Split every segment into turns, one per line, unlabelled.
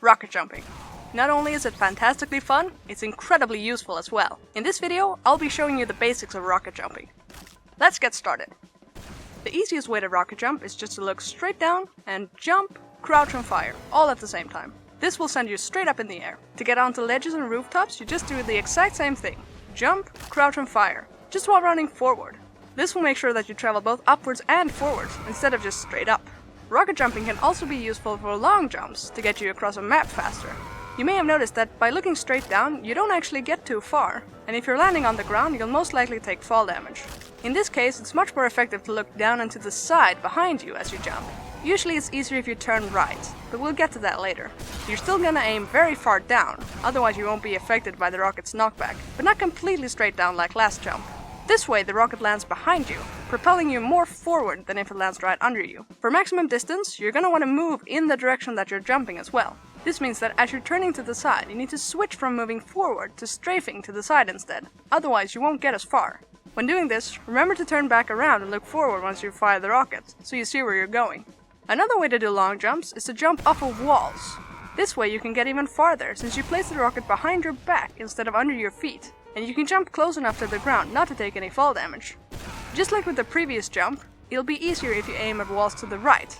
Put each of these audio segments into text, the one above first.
rocket jumping. Not only is it fantastically fun, it's incredibly useful as well. In this video, I'll be showing you the basics of rocket jumping. Let's get started. The easiest way to rocket jump is just to look straight down and jump, crouch and fire, all at the same time. This will send you straight up in the air. To get onto ledges and rooftops, you just do the exact same thing. Jump, crouch and fire, just while running forward. This will make sure that you travel both upwards and forwards, instead of just straight up. Rocket jumping can also be useful for long jumps, to get you across a map faster. You may have noticed that by looking straight down, you don't actually get too far, and if you're landing on the ground, you'll most likely take fall damage. In this case, it's much more effective to look down and to the side behind you as you jump. Usually it's easier if you turn right, but we'll get to that later. You're still gonna aim very far down, otherwise you won't be affected by the rocket's knockback, but not completely straight down like last jump. This way the rocket lands behind you, propelling you more forward than if it lands right under you. For maximum distance, you're gonna want to move in the direction that you're jumping as well. This means that as you're turning to the side, you need to switch from moving forward to strafing to the side instead, otherwise you won't get as far. When doing this, remember to turn back around and look forward once you fire the rocket, so you see where you're going. Another way to do long jumps is to jump off of walls. This way you can get even farther, since you place the rocket behind your back instead of under your feet, and you can jump close enough to the ground not to take any fall damage. Just like with the previous jump, it'll be easier if you aim at walls to the right.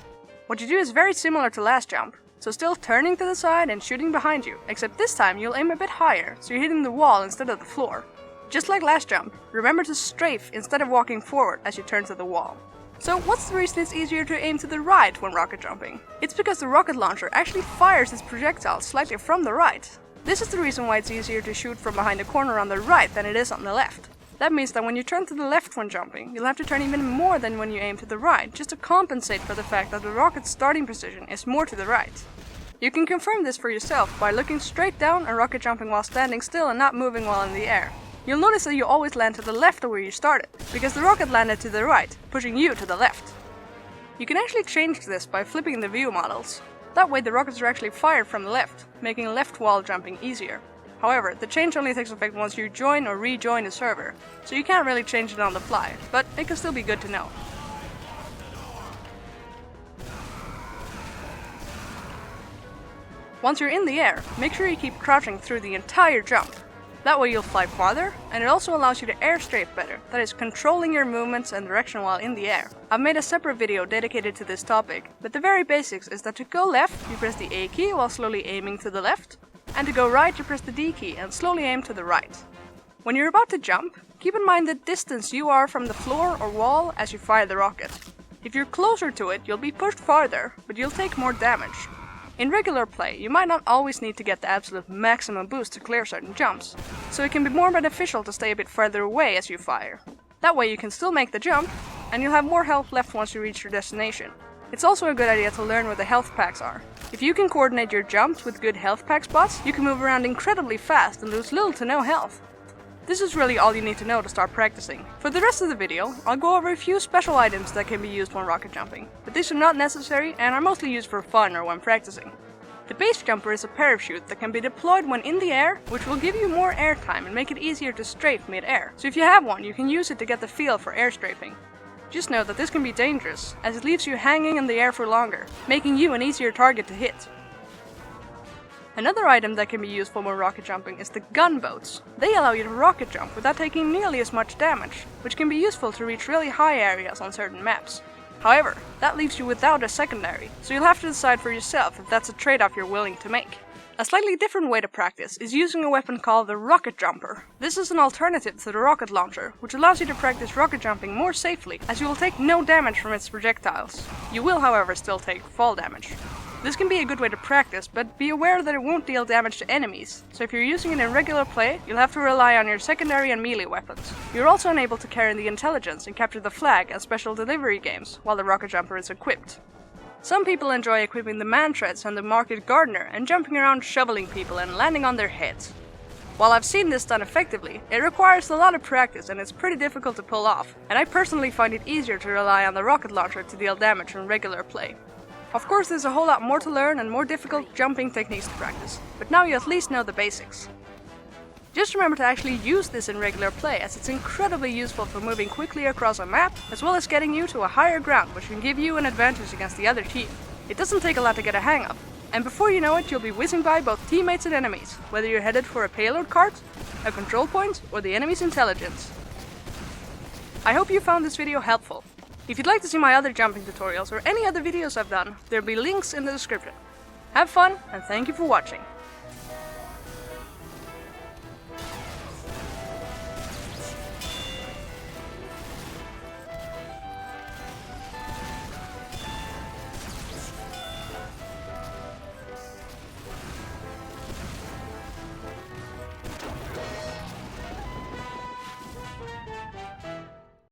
What you do is very similar to last jump, so still turning to the side and shooting behind you, except this time you'll aim a bit higher, so you're hitting the wall instead of the floor. Just like last jump, remember to strafe instead of walking forward as you turn to the wall. So what's the reason it's easier to aim to the right when rocket jumping? It's because the rocket launcher actually fires its projectiles slightly from the right. This is the reason why it's easier to shoot from behind a corner on the right than it is on the left. That means that when you turn to the left when jumping, you'll have to turn even more than when you aim to the right, just to compensate for the fact that the rocket's starting position is more to the right. You can confirm this for yourself by looking straight down and rocket jumping while standing still and not moving while in the air. You'll notice that you always land to the left of where you started, because the rocket landed to the right, pushing you to the left. You can actually change this by flipping the view models. That way the rockets are actually fired from the left, making left wall jumping easier. However, the change only takes effect once you join or rejoin a server, so you can't really change it on the fly, but it can still be good to know. Once you're in the air, make sure you keep crouching through the entire jump. That way you'll fly farther, and it also allows you to air strafe better, that is, controlling your movements and direction while in the air. I've made a separate video dedicated to this topic, but the very basics is that to go left, you press the A key while slowly aiming to the left, and to go right, you press the D key and slowly aim to the right. When you're about to jump, keep in mind the distance you are from the floor or wall as you fire the rocket. If you're closer to it, you'll be pushed farther, but you'll take more damage. In regular play, you might not always need to get the absolute maximum boost to clear certain jumps, so it can be more beneficial to stay a bit further away as you fire. That way you can still make the jump, and you'll have more health left once you reach your destination. It's also a good idea to learn where the health packs are. If you can coordinate your jumps with good health pack spots, you can move around incredibly fast and lose little to no health. This is really all you need to know to start practicing. For the rest of the video, I'll go over a few special items that can be used when rocket jumping, but these are not necessary and are mostly used for fun or when practicing. The base jumper is a parachute that can be deployed when in the air, which will give you more air time and make it easier to strafe mid-air. So if you have one, you can use it to get the feel for air strafing. Just know that this can be dangerous, as it leaves you hanging in the air for longer, making you an easier target to hit. Another item that can be useful when rocket jumping is the gunboats. They allow you to rocket jump without taking nearly as much damage, which can be useful to reach really high areas on certain maps. However, that leaves you without a secondary, so you'll have to decide for yourself if that's a trade-off you're willing to make. A slightly different way to practice is using a weapon called the rocket jumper. This is an alternative to the rocket launcher, which allows you to practice rocket jumping more safely, as you will take no damage from its projectiles. You will, however, still take fall damage. This can be a good way to practice, but be aware that it won't deal damage to enemies, so if you're using it in regular play, you'll have to rely on your secondary and melee weapons. You're also unable to carry the intelligence and capture the flag as special delivery games, while the rocket jumper is equipped. Some people enjoy equipping the man-treads and the market gardener and jumping around shoveling people and landing on their heads. While I've seen this done effectively, it requires a lot of practice and it's pretty difficult to pull off, and I personally find it easier to rely on the rocket launcher to deal damage in regular play. Of course, there's a whole lot more to learn and more difficult jumping techniques to practice, but now you at least know the basics. Just remember to actually use this in regular play, as it's incredibly useful for moving quickly across a map, as well as getting you to a higher ground, which can give you an advantage against the other team. It doesn't take a lot to get a hang of. And before you know it, you'll be whizzing by both teammates and enemies, whether you're headed for a payload cart, a control point, or the enemy's intelligence. I hope you found this video helpful. If you'd like to see my other jumping tutorials or any other videos I've done, there'll be links in the description. Have fun, and thank you for watching.